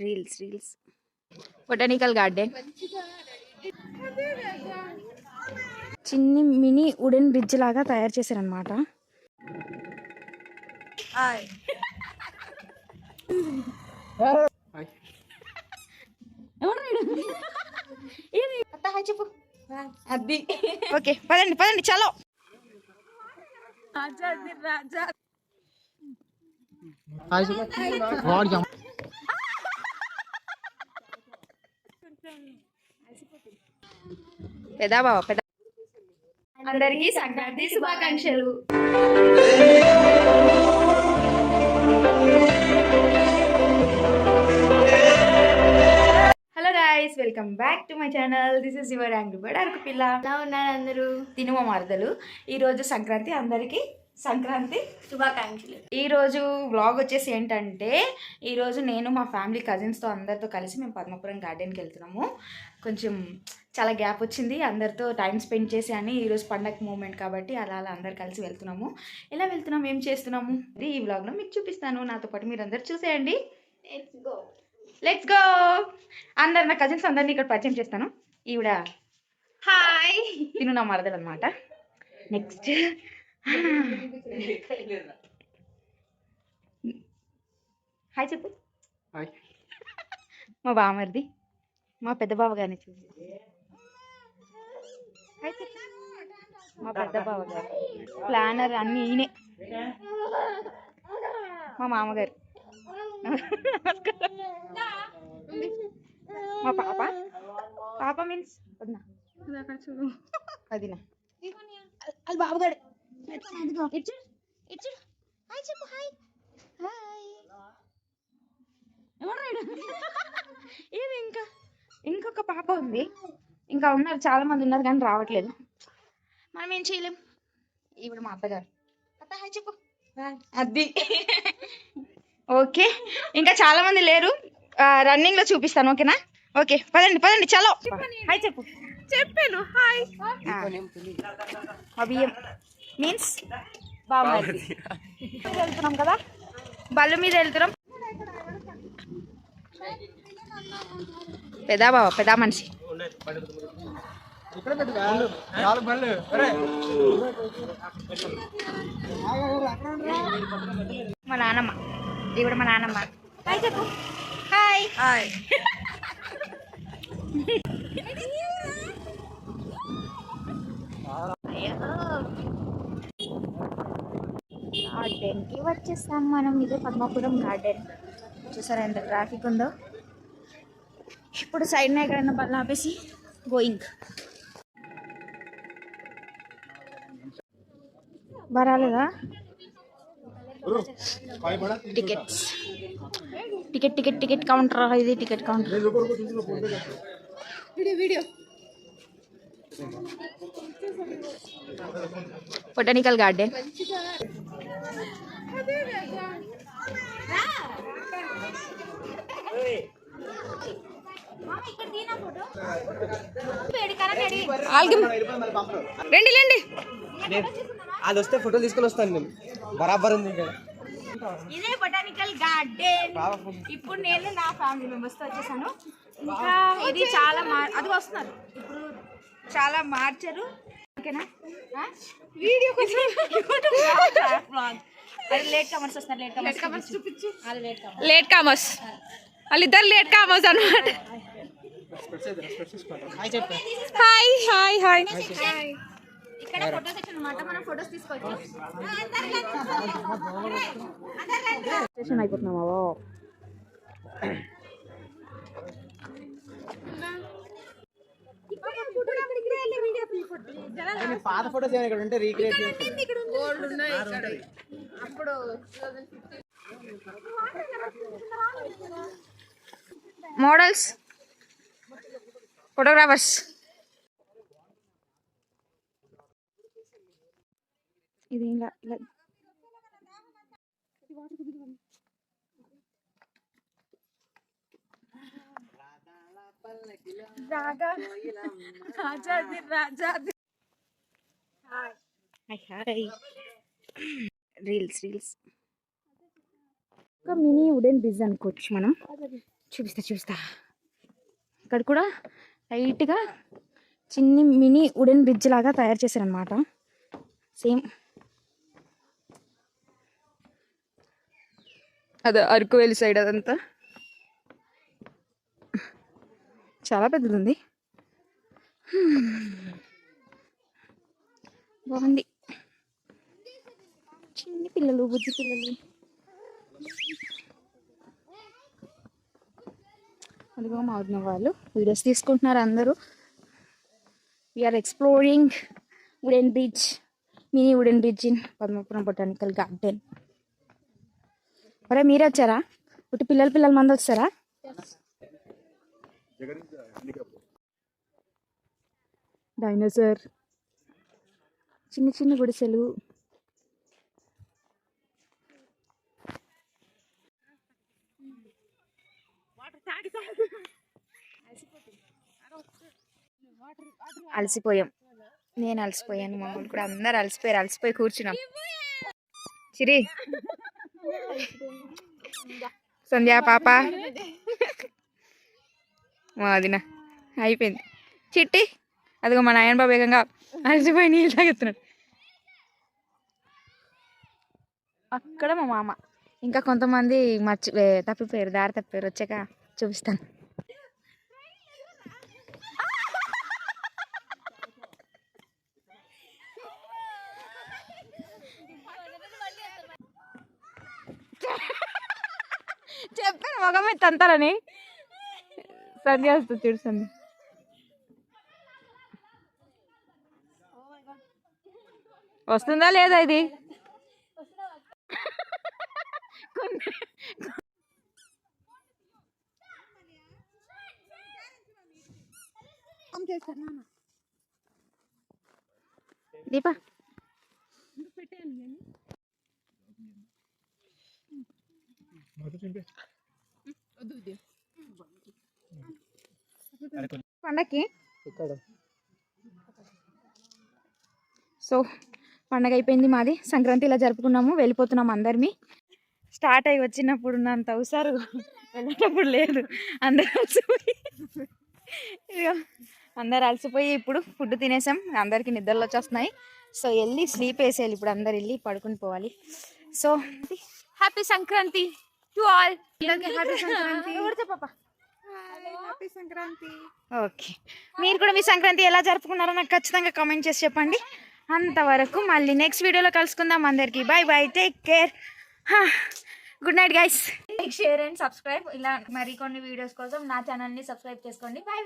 Reels botanical garden చిన్ని mini wooden bridge లాగా తయారు చేశారనమాట. అది ఓకే పదండి చలో. పెద్ద బావ పెద్ద అందరికీ సంక్రాంతి శుభాకాంక్షలు. Hello guys, welcome back to my channel. This is your angry bird Araku పిల్ల. ఎలా ఉన్నారు అందరూ? తినుమ మరదలు. ఈరోజు సంక్రాంతి, అందరికీ సంక్రాంతి శుభాకాంక్షలు. ఈరోజు వ్లాగ్ వచ్చేసి ఏంటంటే, ఈరోజు నేను మా ఫ్యామిలీ కజిన్స్తో అందరితో కలిసి మేము పద్మపురం గార్డెన్కి వెళ్తున్నాము. కొంచెం చాలా గ్యాప్ వచ్చింది అందరితో టైం స్పెండ్ చేసి అని. ఈరోజు పండగ మూమెంట్ కాబట్టి అలా అందరు కలిసి వెళ్తున్నాము. ఎలా వెళ్తున్నాము, ఏం చేస్తున్నాము ఇది ఈ వ్లాగ్లో మీకు చూపిస్తాను. నాతో పాటు మీరు అందరు చూసేయండి. Let's go. అందరు నా కజిన్స్ అందరినీ ఇక్కడ పరిచయం చేస్తాను. ఈవిడ హాయ్ తిను నా మరదలు అనమాట. నెక్స్ట్ హాయ్ చెప్పు. మా బామర్ది, మా పెద్ద బావ గారిని చూసి హాయ్ చెప్పు. మా పెద్ద బావ గారు ప్లానర్ అన్నీ ఈయనే. మా మామగారు, మా పాప మీన్స్ వదినా వదినా అది బాబుగాడు. ఇది ఇంకొక పాప ఉంది. ఇంకా ఉన్నారు, చాలా మంది ఉన్నారు కానీ రావట్లేదు. మనం ఏం చేయలేం. ఇప్పుడు మా అత్తగారు అత్త హాయ్ చెప్పు. అది ఓకే, ఇంకా చాలా మంది లేరు. రన్నింగ్ లో చూపిస్తాను, ఓకేనా? ఓకే పదండి చలో. హాయ్ చెప్పు. చెప్పాను హాయ్. అభియం మీన్స్ బాగుంది. వెళ్తున్నాం కదా, బళ్ళు మీద వెళ్తున్నాం. పెద్ద బావ పెద్ద మనిషి. మా నాన్నమ్మ, ఇవిడ మా నాన్నమ్మ. హాయ్ చెప్పు. Hi hi. గార్డెన్కి వచ్చేస్తాం మనం. ఇదే పద్మపురం గార్డెన్. చూసారా ఎంత ట్రాఫిక్ ఉందో. ఇప్పుడు సైడ్న ఎక్కడైనా బల్ల ఆపేసి గోయింగ్. బరాలేదా టికెట్ కౌంటర్. ఇది టికెట్ కౌంటర్. Botanical garden. రండి అది వస్తే ఫోటోలు తీసుకొని వస్తాను నేను. బరాబర్ ఉంది ఇక్కడ. ఇదే బొటానికల్ గార్డెన్. ఇప్పుడు నేను నా ఫ్యామిలీ మెంబర్స్తో వచ్చేసాను. ఇంకా ఇది చాలా అది వస్తున్నారు ఇప్పుడు, చాలా మార్చారు. ఓకేనా? వీడియో కోసం లేట్ కామర్స్ వస్తున్నారు. లేట్ కామర్స్ చూపించు. లేట్ కామర్స్ వాళ్ళిద్దరు లేట్ కామర్స్ అనమాట. Hi hi hi. ఇక్కడ ఫోటో సెక్షన్ అన్నమాట. మనం ఫోటోస్ తీసుకోవచ్చు. స్టేషన్ అయిపోతున్నావా? పాత ఫోటోస్ ఇక్కడ ఉంటే రీక్రియేట్ అప్పుడు మోడల్స్, ఫోటోగ్రాఫర్స్. ఇది ఇలా రీల్స్ ఒక మినీ వుడెన్ బ్రిడ్జ్ అనుకోవచ్చు మనం. చూపిస్తా. ఇక్కడ కూడా లైట్గా చిన్ని మినీ వుడెన్ బ్రిడ్జ్ లాగా తయారు చేశారనమాట. సేమ్ అదే అరకు వ్యాలీ సైడ్ అదంతా చాలా పెద్దది ఉంది. బాగుంది. చిన్ని పిల్లలు, బుద్ధి పిల్లలు. అదిగో మా వదిన వాళ్ళు వీడియోస్ తీసుకుంటున్నారు అందరూ. We are exploring wooden bridge, mini wooden bridge in Padmapuram botanical garden. మరి మీరు వచ్చారా? ఒకటి పిల్లలు మంది వచ్చారా? డైనోసార్, చిన్న గుడిసెలు. అలసిపోయాం. నేను అలసిపోయాను, మమ్మల్ని కూడా అందరు అలసిపోయి కూర్చున్నాం. చిరి, సంధ్యా పాప, మా వదిన అయిపోయింది. చిట్టి అదిగో మా నాయన బాబు వేగంగా అలసిపోయి నీళ్ళు తాగుతున్నాడు. అక్కడ మా మామ, ఇంకా కొంతమంది తప్పిపోయారు, దారి తప్పిపోయారు. వచ్చాక చూపిస్తాను. చెప్పాను మొగ మీద తంతారని. సంధ్య వస్తుంది చూడు. సంధ్య వస్తుందా లేదా? ఇది దీపా పండక్కి. సో పండగ అయిపోయింది మాది. సంక్రాంతి ఇలా జరుపుకున్నాము, వెళ్ళిపోతున్నాము. అందరినీ స్టార్ట్ అయ్యి వచ్చినప్పుడు ఉన్నంత అవసరం వెళ్ళేటప్పుడు లేదు. అందరు అలసిపోయి ఇప్పుడు ఫుడ్ తినేసాం. అందరికి నిద్రలు వచ్చేస్తున్నాయి. సో వెళ్ళి స్లీప్ వేసేయాలి ఇప్పుడు. అందరు వెళ్ళి పడుకుని పోవాలి. So happy Sankranti to all. Happy Sankranti. Okay, మీరు కూడా మీ సంక్రాంతి ఎలా జరుపుకున్నారో నాకు ఖచ్చితంగా కామెంట్ చేసి చెప్పండి. అంతవరకు మళ్ళీ నెక్స్ట్ వీడియోలో కలుసుకుందాం. అందరికీ by, take care, good night guys. Like, share and subscribe. ఇలా మరికొన్ని వీడియోస్ కోసం నా ఛానల్ని సబ్స్క్రైబ్ చేసుకోండి. బై.